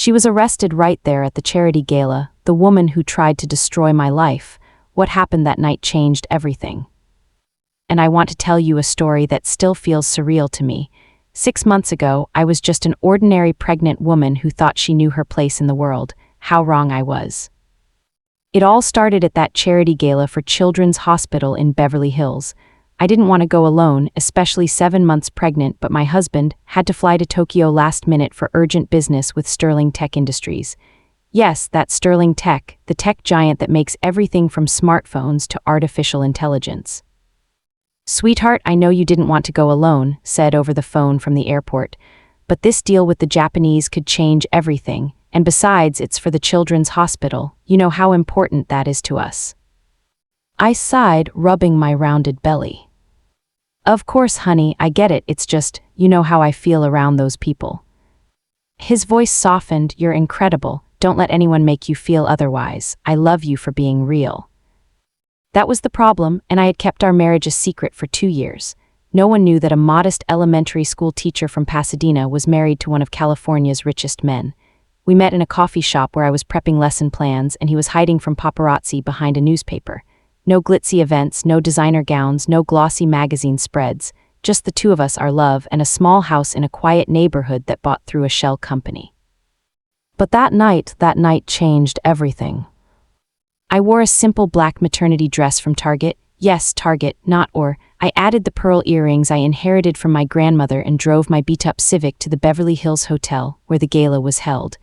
She was arrested right there at the charity gala, the woman who tried to destroy my life. What happened that night changed everything. And I want to tell you a story that still feels surreal to me. 6 months ago, I was just an ordinary pregnant woman who thought she knew her place in the world. How wrong I was. It all started at that charity gala for Children's Hospital in Beverly Hills. I didn't want to go alone, especially 7 months pregnant, but my husband had to fly to Tokyo last minute for urgent business with Sterling Tech Industries. Yes, that's Sterling Tech, the tech giant that makes everything from smartphones to artificial intelligence. "Sweetheart, I know you didn't want to go alone," said over the phone from the airport, "but this deal with the Japanese could change everything, and besides, it's for the Children's Hospital. You know how important that is to us." I sighed, rubbing my rounded belly. "Of course, honey, I get it, it's just, you know how I feel around those people." His voice softened. "You're incredible. Don't let anyone make you feel otherwise. I love you for being real." That was the problem, and I had kept our marriage a secret for 2 years. No one knew that a modest elementary school teacher from Pasadena was married to one of California's richest men. We met in a coffee shop where I was prepping lesson plans, and he was hiding from paparazzi behind a newspaper. No glitzy events, no designer gowns, no glossy magazine spreads, just the two of us, our love, and a small house in a quiet neighborhood that bought through a shell company. But that night changed everything. I wore a simple black maternity dress from Target. Yes, Target, not or. I added the pearl earrings I inherited from my grandmother and drove my beat-up Civic to the Beverly Hills Hotel, where the gala was held.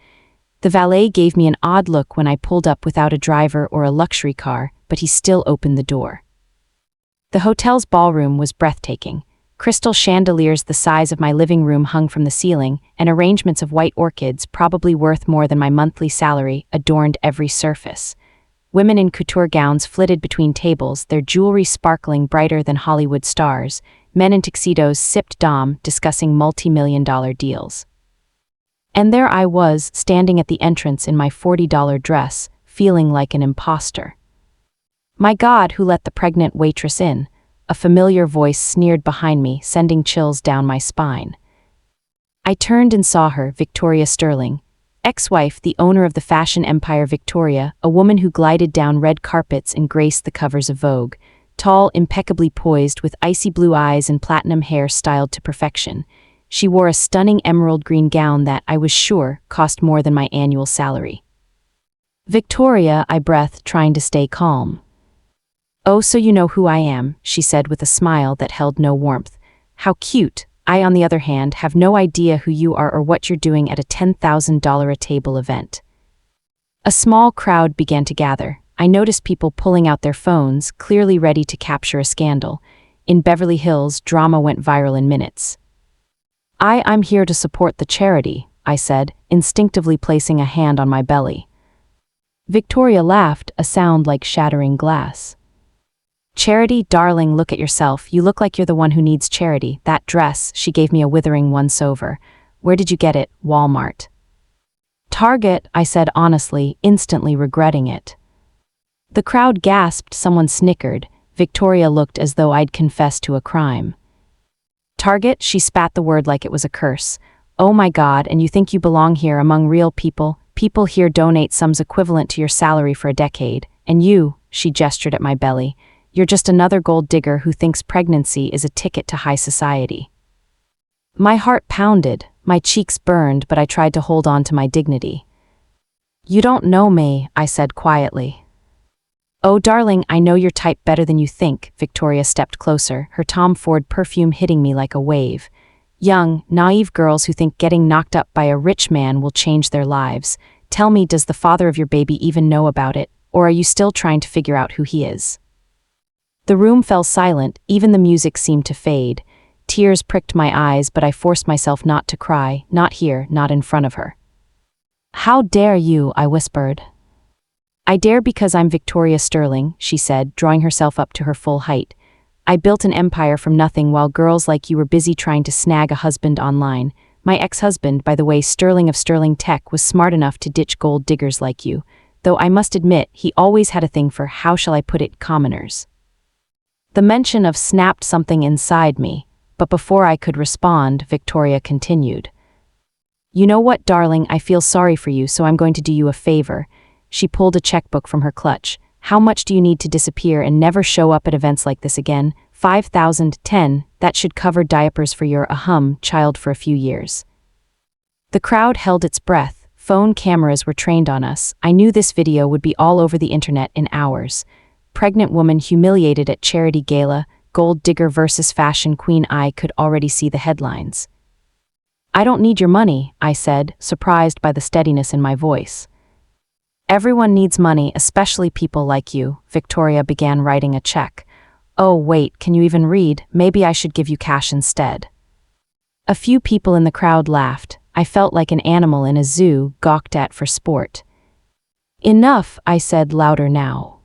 The valet gave me an odd look when I pulled up without a driver or a luxury car, but he still opened the door. The hotel's ballroom was breathtaking. Crystal chandeliers the size of my living room hung from the ceiling, and arrangements of white orchids, probably worth more than my monthly salary, adorned every surface. Women in couture gowns flitted between tables, their jewelry sparkling brighter than Hollywood stars. Men in tuxedos sipped Dom, discussing multi-million-dollar deals. And there I was, standing at the entrance in my $40 dress, feeling like an imposter. "My God, who let the pregnant waitress in?" A familiar voice sneered behind me, sending chills down my spine. I turned and saw her, Victoria Sterling, ex-wife, the owner of the fashion empire Victoria, a woman who glided down red carpets and graced the covers of Vogue. Tall, impeccably poised, with icy blue eyes and platinum hair styled to perfection. She wore a stunning emerald green gown that, I was sure, cost more than my annual salary. "Victoria," I breathed, trying to stay calm. "Oh, so you know who I am," she said with a smile that held no warmth. "How cute. I, on the other hand, have no idea who you are or what you're doing at a $10,000 a table event." A small crowd began to gather. I noticed people pulling out their phones, clearly ready to capture a scandal. In Beverly Hills, drama went viral in minutes. I'm here to support the charity," I said, instinctively placing a hand on my belly. Victoria laughed, a sound like shattering glass. "Charity, darling, look at yourself. You look like you're the one who needs charity. That dress," she gave me a withering once-over. "Where did you get it?" "Walmart." "Target," I said honestly, instantly regretting it. The crowd gasped, someone snickered. Victoria looked as though I'd confessed to a crime. "Target?" She spat the word like it was a curse. "Oh my God, and you think you belong here among real people? People here donate sums equivalent to your salary for a decade. And you," she gestured at my belly, "you're just another gold digger who thinks pregnancy is a ticket to high society." My heart pounded, my cheeks burned, but I tried to hold on to my dignity. "You don't know me," I said quietly. "Oh, darling, I know your type better than you think." Victoria stepped closer, her Tom Ford perfume hitting me like a wave. "Young, naive girls who think getting knocked up by a rich man will change their lives. Tell me, does the father of your baby even know about it, or are you still trying to figure out who he is?" The room fell silent, even the music seemed to fade. Tears pricked my eyes, but I forced myself not to cry, not here, not in front of her. "How dare you?" I whispered. "I dare because I'm Victoria Sterling," she said, drawing herself up to her full height. "I built an empire from nothing while girls like you were busy trying to snag a husband online. My ex-husband, by the way, Sterling of Sterling Tech, was smart enough to ditch gold diggers like you, though I must admit he always had a thing for, how shall I put it, commoners." The mention of snapped something inside me, but before I could respond, Victoria continued. You know what, darling, I feel sorry for you, so I'm going to do you a favor. She pulled a checkbook from her clutch. How much do you need to disappear and never show up at events like this again? 5,010. That should cover diapers for your child for a few years. The crowd held its breath. Phone cameras were trained on us. I knew this video would be all over the internet in hours. Pregnant woman humiliated at charity gala, gold digger versus fashion queen. I could already see the headlines. I don't need your money, I said, surprised by the steadiness in my voice. Everyone needs money, especially people like you. Victoria began writing a check. Oh, wait, can you even read? Maybe I should give you cash instead. A few people in the crowd laughed. I felt like an animal in a zoo, gawked at for sport. Enough, I said louder now.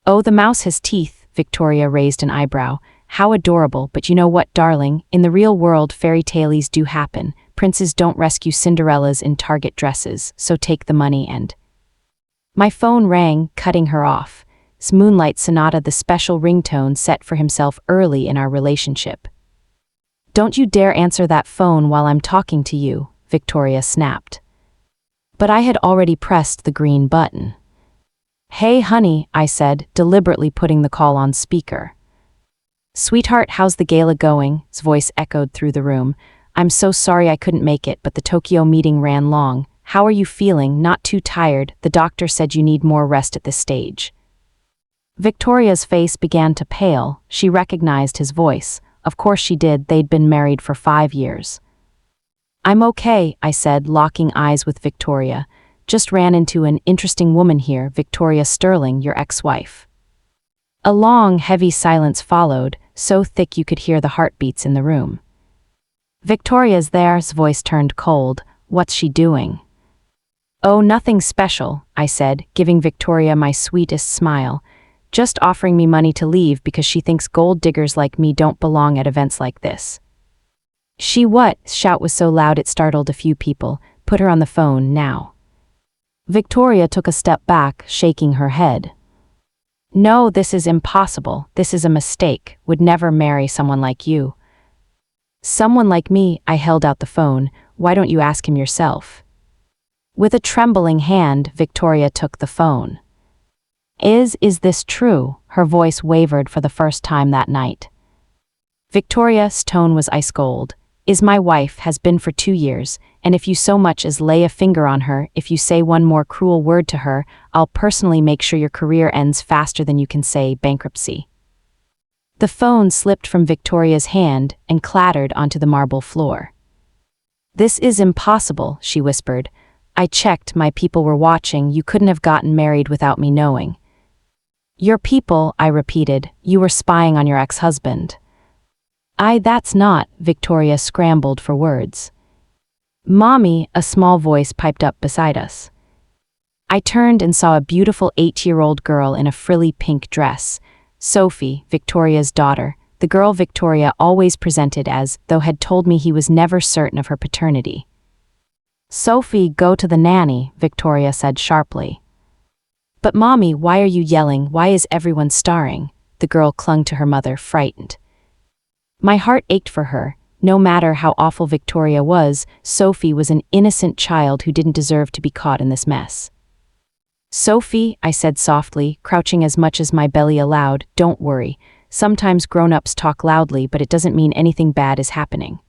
Oh, the mouse has teeth, Victoria raised an eyebrow. How adorable, but you know what, darling? In the real world, fairy tales do happen. Princes don't rescue Cinderellas in Target dresses, so take the money and... My phone rang, cutting her off. Moonlight Sonata, the special ringtone set for himself early in our relationship. Don't you dare answer that phone while I'm talking to you, Victoria snapped. But I had already pressed the green button. Hey honey, I said, deliberately putting the call on speaker. Sweetheart, how's the gala going? His voice echoed through the room. I'm so sorry I couldn't make it, but the Tokyo meeting ran long. How are you feeling? Not too tired? The doctor said you need more rest at this stage. Victoria's face began to pale. She recognized his voice. Of course she did, they'd been married for 5 years. I'm okay, I said, locking eyes with Victoria. Just ran into an interesting woman here, Victoria Sterling, your ex-wife. A long, heavy silence followed, so thick you could hear the heartbeats in the room. Victoria's there, his voice turned cold. What's she doing? Oh, nothing special, I said, giving Victoria my sweetest smile. Just offering me money to leave because she thinks gold diggers like me don't belong at events like this. She what? Shout was so loud it startled a few people. Put her on the phone, now. Victoria took a step back, shaking her head. No, this is impossible. This is a mistake. Would never marry someone like you. Someone like me, I held out the phone. Why don't you ask him yourself? With a trembling hand, Victoria took the phone. Is this true? Her voice wavered for the first time that night. Victoria's tone was ice cold. Is my wife, has been for 2 years, and if you so much as lay a finger on her, if you say one more cruel word to her, I'll personally make sure your career ends faster than you can say bankruptcy. The phone slipped from Victoria's hand and clattered onto the marble floor. This is impossible, she whispered. I checked, my people were watching, you couldn't have gotten married without me knowing. Your people, I repeated, you were spying on your ex-husband. That's not, Victoria scrambled for words. Mommy, a small voice piped up beside us. I turned and saw a beautiful 8-year-old girl in a frilly pink dress. Sophie, Victoria's daughter, the girl Victoria always presented as, though had told me he was never certain of her paternity. Sophie, go to the nanny, Victoria said sharply. But Mommy, why are you yelling? Why is everyone staring? The girl clung to her mother, frightened. My heart ached for her. No matter how awful Victoria was, Sophie was an innocent child who didn't deserve to be caught in this mess. Sophie, I said softly, crouching as much as my belly allowed, don't worry. Sometimes grown-ups talk loudly, but it doesn't mean anything bad is happening.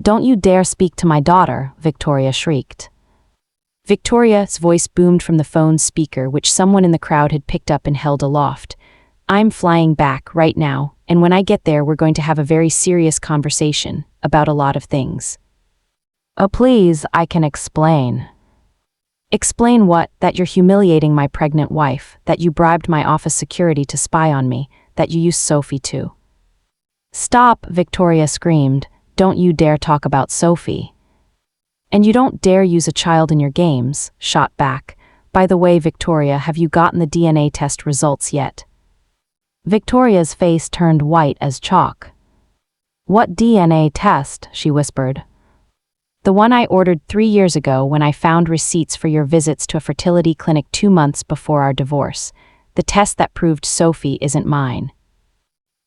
Don't you dare speak to my daughter, Victoria shrieked. Victoria's voice boomed from the phone's speaker, which someone in the crowd had picked up and held aloft. I'm flying back right now, and when I get there we're going to have a very serious conversation about a lot of things. Oh please, I can explain. Explain what? That you're humiliating my pregnant wife, that you bribed my office security to spy on me, that you used Sophie too. Stop, Victoria screamed. Don't you dare talk about Sophie. And you don't dare use a child in your games, shot back. By the way, Victoria, have you gotten the DNA test results yet? Victoria's face turned white as chalk. What DNA test? She whispered. The one I ordered 3 years ago when I found receipts for your visits to a fertility clinic 2 months before our divorce. The test that proved Sophie isn't mine.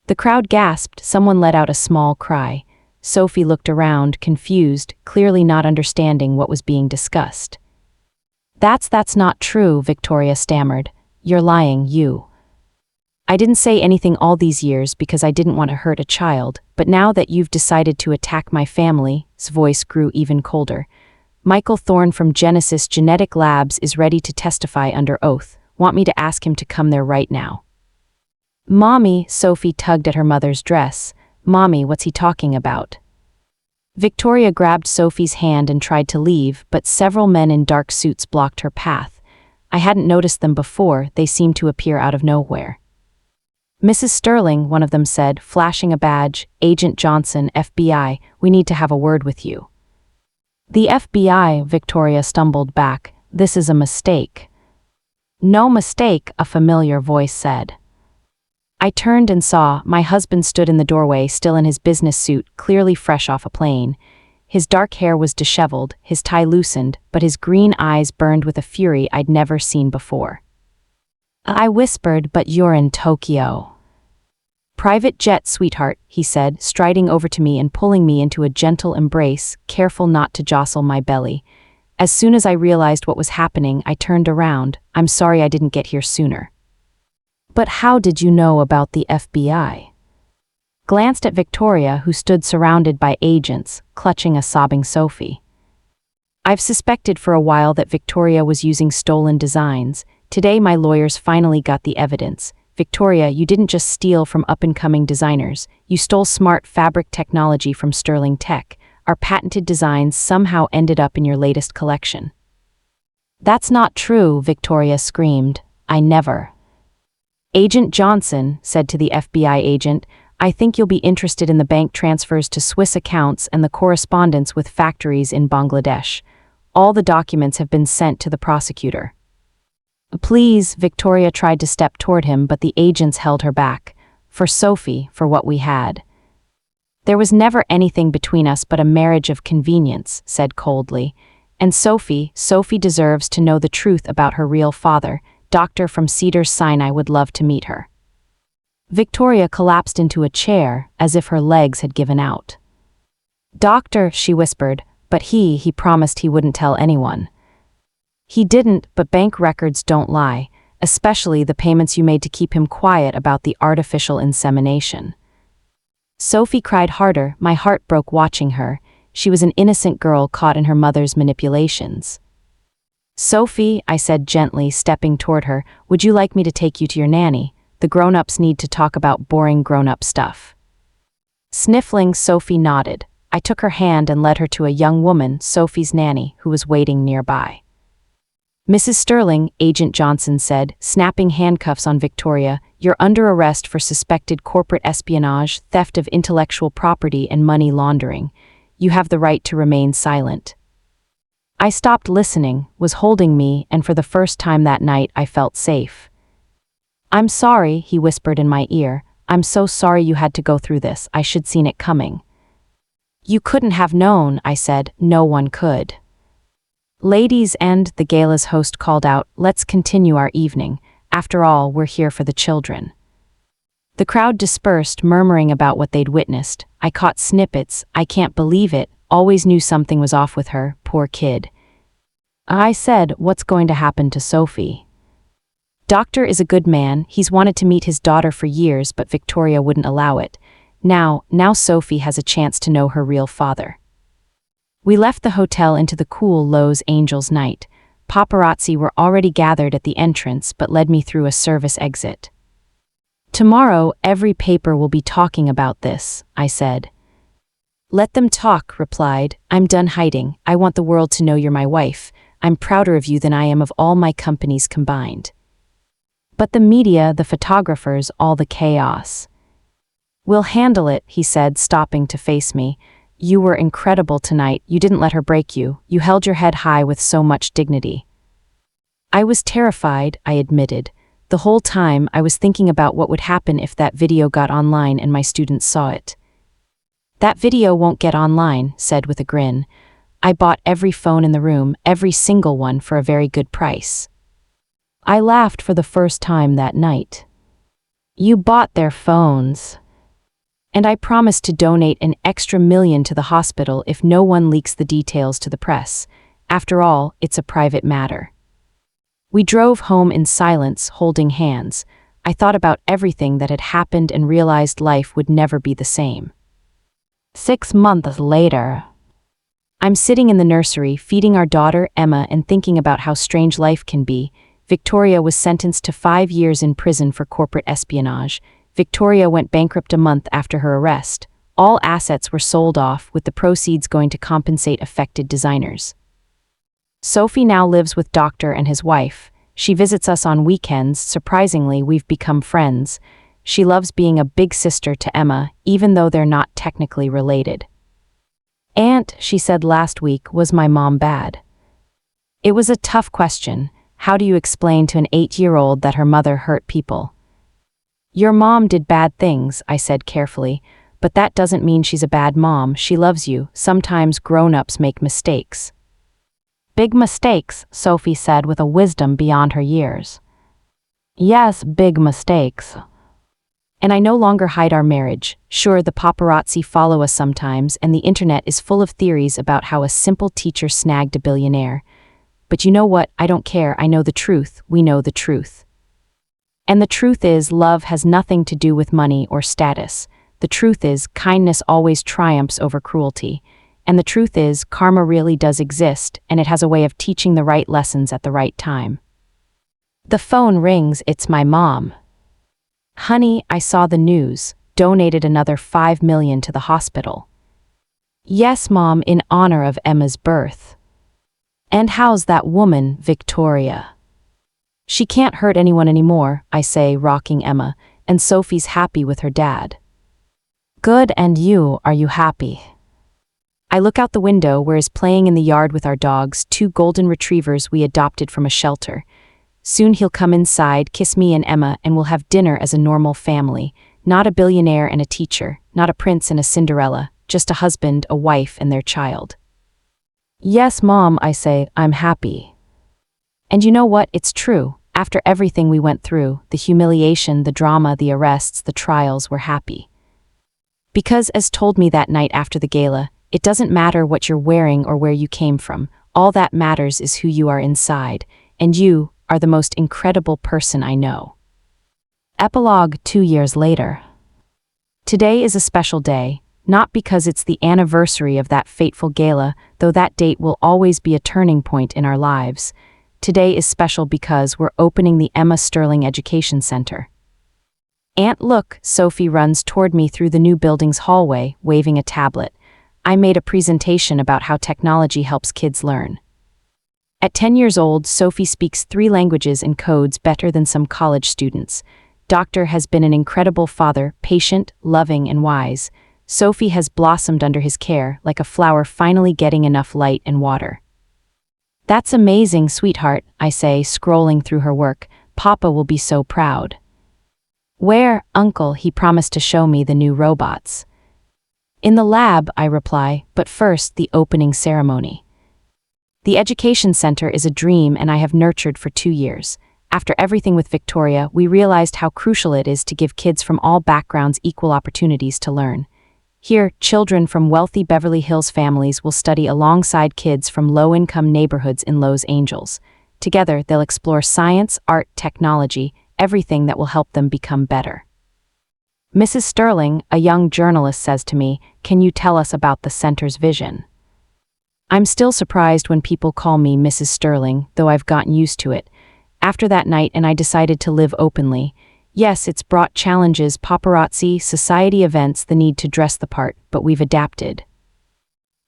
The crowd gasped. Someone let out a small cry. Sophie looked around, confused, clearly not understanding what was being discussed. That's not true," Victoria stammered. "You're lying, you." "I didn't say anything all these years because I didn't want to hurt a child, but now that you've decided to attack my family's voice grew even colder. "Michael Thorne from Genesis Genetic Labs is ready to testify under oath. Want me to ask him to come there right now?" "Mommy," Sophie tugged at her mother's dress. "Mommy, what's he talking about?" Victoria grabbed Sophie's hand and tried to leave, but several men in dark suits blocked her path. I hadn't noticed them before, they seemed to appear out of nowhere. "Mrs. Sterling," one of them said, flashing a badge, "Agent Johnson, FBI, we need to have a word with you." "The FBI," Victoria stumbled back. "This is a mistake." "No mistake," a familiar voice said. I turned and saw my husband stood in the doorway, still in his business suit, clearly fresh off a plane. His dark hair was disheveled, his tie loosened, but his green eyes burned with a fury I'd never seen before. I whispered, "But you're in Tokyo." "Private jet, sweetheart," he said, striding over to me and pulling me into a gentle embrace, careful not to jostle my belly. As soon as I realized what was happening, I turned around. "I'm sorry I didn't get here sooner." "But how did you know about the FBI?" Glanced at Victoria, who stood surrounded by agents, clutching a sobbing Sophie. I've suspected for a while that Victoria was using stolen designs. Today my lawyers finally got the evidence. "Victoria, you didn't just steal from up-and-coming designers. You stole smart fabric technology from Sterling Tech. Our patented designs somehow ended up in your latest collection." "That's not true," Victoria screamed. "I never." "Agent Johnson," said to the FBI agent, "I think you'll be interested in the bank transfers to Swiss accounts and the correspondence with factories in Bangladesh. All the documents have been sent to the prosecutor." "Please," Victoria tried to step toward him, but the agents held her back. "For Sophie, for what we had." "There was never anything between us but a marriage of convenience," said coldly. "And Sophie deserves to know the truth about her real father. Doctor from Cedars-Sinai would love to meet her." Victoria collapsed into a chair, as if her legs had given out. "Doctor," she whispered, "but he promised he wouldn't tell anyone." "He didn't, but bank records don't lie, especially the payments you made to keep him quiet about the artificial insemination." Sophie cried harder. My heart broke watching her. She was an innocent girl caught in her mother's manipulations. "Sophie," I said gently, stepping toward her, "would you like me to take you to your nanny? The grown-ups need to talk about boring grown-up stuff." Sniffling, Sophie nodded. I took her hand and led her to a young woman, Sophie's nanny, who was waiting nearby. "Mrs. Sterling," Agent Johnson said, snapping handcuffs on Victoria, "you're under arrest for suspected corporate espionage, theft of intellectual property, and money laundering. You have the right to remain silent." I stopped listening, was holding me, and for the first time that night I felt safe. "I'm sorry," he whispered in my ear. "I'm so sorry you had to go through this. I should seen it coming." "You couldn't have known," I said. "No one could." "Ladies and," the gala's host called out, "let's continue our evening. After all, we're here for the children." The crowd dispersed, murmuring about what they'd witnessed. I caught snippets. "I can't believe it. Always knew something was off with her. Poor kid." I said, "What's going to happen to Sophie?" "Doctor is a good man. He's wanted to meet his daughter for years, but Victoria wouldn't allow it. Now Sophie has a chance to know her real father." We left the hotel into the cool Los Angeles night. Paparazzi were already gathered at the entrance but led me through a service exit. "Tomorrow, every paper will be talking about this," I said. "Let them talk," replied. "I'm done hiding. I want the world to know you're my wife. I'm prouder of you than I am of all my companies combined." "But the media, the photographers, all the chaos." "We'll handle it," he said, stopping to face me. "You were incredible tonight. You didn't let her break you. You held your head high with so much dignity." "I was terrified," I admitted. "The whole time I was thinking about what would happen if that video got online and my students saw it." "That video won't get online," said with a grin. "I bought every phone in the room, every single one, for a very good price." I laughed for the first time that night. "You bought their phones?" And I promised to donate an extra $1 million to the hospital if no one leaks the details to the press. After all, it's a private matter. We drove home in silence, holding hands. I thought about everything that had happened and realized life would never be the same. 6 months later, I'm sitting in the nursery, feeding our daughter, Emma, and thinking about how strange life can be. Victoria was sentenced to 5 years in prison for corporate espionage. Victoria went bankrupt a month after her arrest. All assets were sold off, with the proceeds going to compensate affected designers. Sophie now lives with Doctor and his wife. She visits us on weekends. Surprisingly, we've become friends. She loves being a big sister to Emma, even though they're not technically related. Aunt, she said last week, was my mom bad? It was a tough question. How do you explain to an 8-year-old that her mother hurt people? Your mom did bad things, I said carefully, but that doesn't mean she's a bad mom. She loves you. Sometimes grown-ups make mistakes. Big mistakes, Sophie said with a wisdom beyond her years. Yes, big mistakes. And I no longer hide our marriage. Sure, the paparazzi follow us sometimes, and the internet is full of theories about how a simple teacher snagged a billionaire. But you know what? I don't care. I know the truth. We know the truth. And the truth is, love has nothing to do with money or status. The truth is, kindness always triumphs over cruelty. And the truth is, karma really does exist, and it has a way of teaching the right lessons at the right time. The phone rings. It's my mom. Honey, I saw the news. Donated another $5 million to the hospital. Yes, Mom, in honor of Emma's birth. And how's that woman, Victoria? She can't hurt anyone anymore, I say, rocking Emma, and Sophie's happy with her dad. Good, and you, are you happy? I look out the window where he's playing in the yard with our dogs, 2 golden retrievers we adopted from a shelter. Soon he'll come inside, kiss me and Emma, and we'll have dinner as a normal family. Not a billionaire and a teacher, not a prince and a Cinderella, just a husband, a wife, and their child. Yes, Mom, I say, I'm happy. And you know what? It's true. After everything we went through, the humiliation, the drama, the arrests, the trials, we're happy. Because, as told me that night after the gala, it doesn't matter what you're wearing or where you came from. All that matters is who you are inside, and you are the most incredible person I know. Epilogue 2 years later. Today is a special day, not because it's the anniversary of that fateful gala, though that date will always be a turning point in our lives. Today is special because we're opening the Emma Sterling Education Center. Aunt, look, Sophie runs toward me through the new building's hallway, waving a tablet. I made a presentation about how technology helps kids learn. At 10 years old, Sophie speaks 3 languages and codes better than some college students. Doctor has been an incredible father, patient, loving, and wise. Sophie has blossomed under his care, like a flower finally getting enough light and water. That's amazing, sweetheart, I say, scrolling through her work. Papa will be so proud. Where, Uncle? He promised to show me the new robots. In the lab, I reply, but first, the opening ceremony. The education center is a dream and I have nurtured for 2 years. After everything with Victoria, we realized how crucial it is to give kids from all backgrounds equal opportunities to learn. Here, children from wealthy Beverly Hills families will study alongside kids from low-income neighborhoods in Los Angeles. Together, they'll explore science, art, technology, everything that will help them become better. Mrs. Sterling, a young journalist, says to me, "Can you tell us about the center's vision?" I'm still surprised when people call me Mrs. Sterling, though I've gotten used to it. After that night, and I decided to live openly. Yes, it's brought challenges, paparazzi, society events, the need to dress the part, but we've adapted.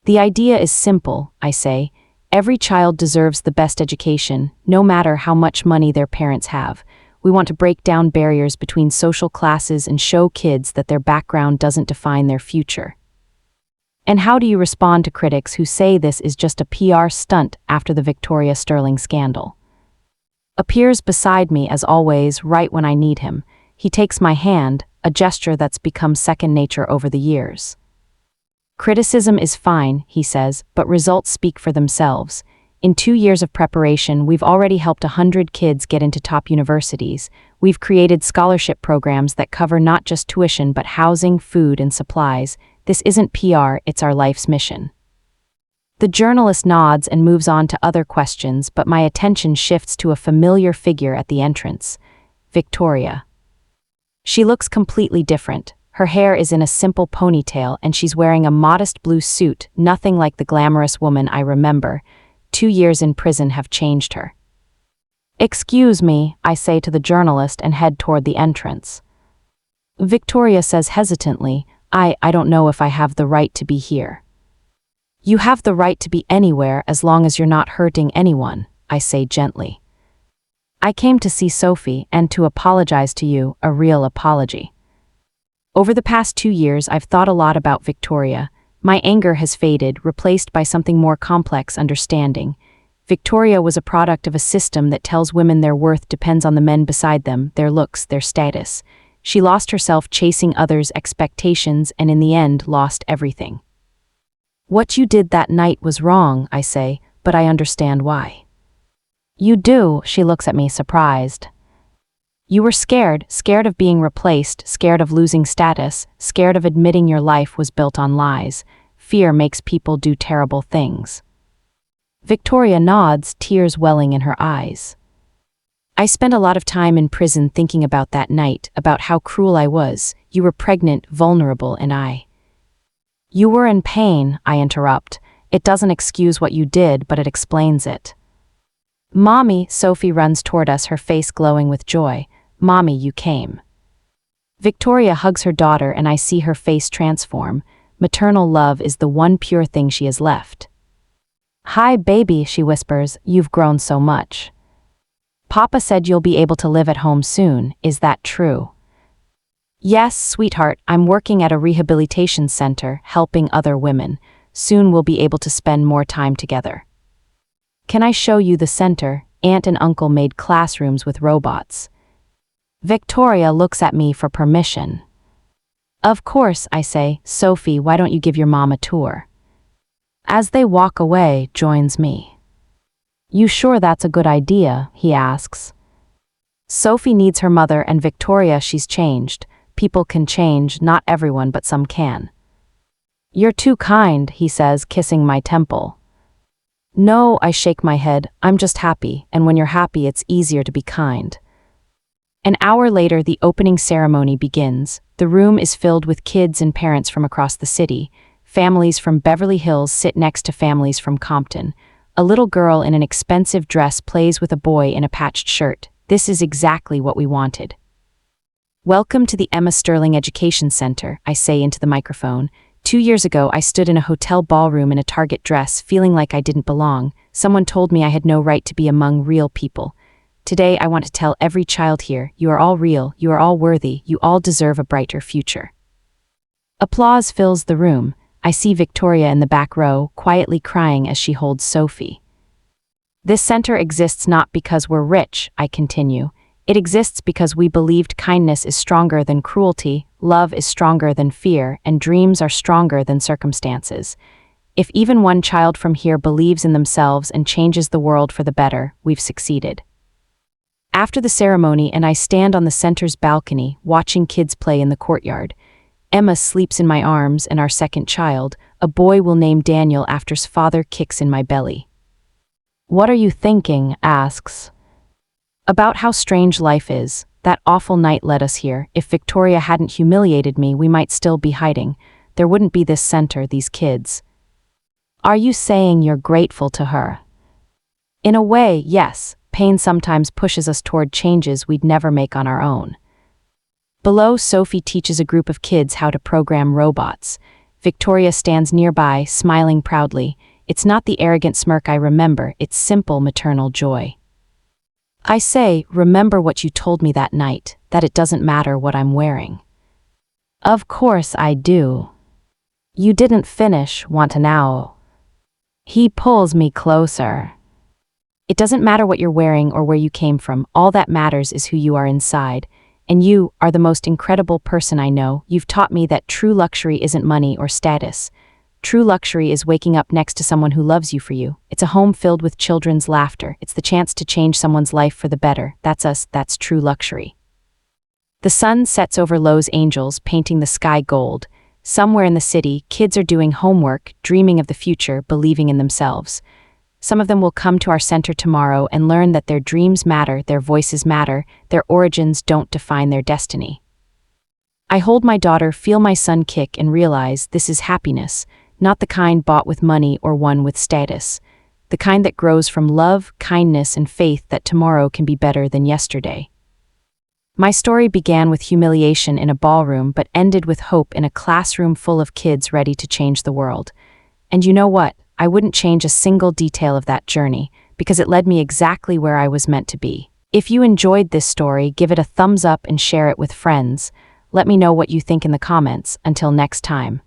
The idea is simple, I say. Every child deserves the best education, no matter how much money their parents have. We want to break down barriers between social classes and show kids that their background doesn't define their future. And how do you respond to critics who say this is just a PR stunt after the Victoria Sterling scandal? Appears beside me as always, right when I need him. He takes my hand, a gesture that's become second nature over the years. Criticism is fine, he says, but results speak for themselves. In 2 years of preparation, we've already helped 100 kids get into top universities. We've created scholarship programs that cover not just tuition but housing, food, and supplies. This isn't PR, it's our life's mission. The journalist nods and moves on to other questions, but my attention shifts to a familiar figure at the entrance, Victoria. She looks completely different. Her hair is in a simple ponytail and she's wearing a modest blue suit, nothing like the glamorous woman I remember. 2 years in prison have changed her. "Excuse me," I say to the journalist and head toward the entrance. Victoria says hesitantly, I don't know if I have the right to be here." "You have the right to be anywhere as long as you're not hurting anyone," I say gently. "I came to see Sophie and to apologize to you, a real apology. Over the past 2 years, I've thought a lot about Victoria. My anger has faded, replaced by something more complex, understanding. Victoria was a product of a system that tells women their worth depends on the men beside them, their looks, their status. She lost herself chasing others' expectations and in the end lost everything. What you did that night was wrong, I say, but I understand why." "You do," she looks at me surprised. "You were scared of being replaced, scared of losing status, scared of admitting your life was built on lies. Fear makes people do terrible things." Victoria nods, tears welling in her eyes. "I spent a lot of time in prison thinking about that night, about how cruel I was. You were pregnant, vulnerable, and I." "You were in pain," I interrupt. "It doesn't excuse what you did, but it explains it." "Mommy," Sophie runs toward us, her face glowing with joy. "Mommy, you came." Victoria hugs her daughter and I see her face transform. Maternal love is the one pure thing she has left. "Hi, baby," she whispers, "you've grown so much. Papa said you'll be able to live at home soon, is that true?" "Yes, sweetheart, I'm working at a rehabilitation center, helping other women. Soon we'll be able to spend more time together." "Can I show you the center?" Aunt and uncle made classrooms with robots. Victoria looks at me for permission. "Of course," I say. "Sophie, why don't you give your mom a tour?" As they walk away, joins me. "You sure that's a good idea?" he asks. Sophie needs her mother and Victoria, she's changed. People can change, not everyone, but some can. "You're too kind," he says, kissing my temple. "No," I shake my head, "I'm just happy, and when you're happy it's easier to be kind." An hour later, the opening ceremony begins. The room is filled with kids and parents from across the city. Families from Beverly Hills sit next to families from Compton. A little girl in an expensive dress plays with a boy in a patched shirt. This is exactly what we wanted. "Welcome to the Emma Sterling Education Center," I say into the microphone. 2 years ago, I stood in a hotel ballroom in a Target dress, feeling like I didn't belong. Someone told me I had no right to be among real people. Today, I want to tell every child here, you are all real, you are all worthy, you all deserve a brighter future. Applause fills the room. I see Victoria in the back row, quietly crying as she holds Sophie. "This center exists not because we're rich," I continue. "It exists because we believed kindness is stronger than cruelty, love is stronger than fear, and dreams are stronger than circumstances. If even one child from here believes in themselves and changes the world for the better, we've succeeded." After the ceremony, and I stand on the center's balcony, watching kids play in the courtyard. Emma sleeps in my arms, and our second child, a boy we'll name Daniel after's father, kicks in my belly. "What are you thinking?" asks. "About how strange life is. That awful night led us here. If Victoria hadn't humiliated me, we might still be hiding. There wouldn't be this center, these kids." "Are you saying you're grateful to her?" "In a way, yes. Pain sometimes pushes us toward changes we'd never make on our own." Below, Sophie teaches a group of kids how to program robots. Victoria stands nearby, smiling proudly. It's not the arrogant smirk I remember, it's simple maternal joy. I say, "Remember what you told me that night, that it doesn't matter what I'm wearing." "Of course I do." "You didn't finish, want to now." He pulls me closer. "It doesn't matter what you're wearing or where you came from, all that matters is who you are inside. And you are the most incredible person I know. You've taught me that true luxury isn't money or status. True luxury is waking up next to someone who loves you for you. It's a home filled with children's laughter. It's the chance to change someone's life for the better. That's us, that's true luxury. The sun sets over Los Angeles, painting the sky gold. Somewhere in the city, kids are doing homework, dreaming of the future, believing in themselves. Some of them will come to our center tomorrow and learn that their dreams matter, their voices matter, their origins don't define their destiny. I hold my daughter, feel my son kick, and realize this is happiness, not the kind bought with money or won with status. The kind that grows from love, kindness, and faith that tomorrow can be better than yesterday. My story began with humiliation in a ballroom but ended with hope in a classroom full of kids ready to change the world. And you know what? I wouldn't change a single detail of that journey because it led me exactly where I was meant to be. If you enjoyed this story, give it a thumbs up and share it with friends. Let me know what you think in the comments. Until next time.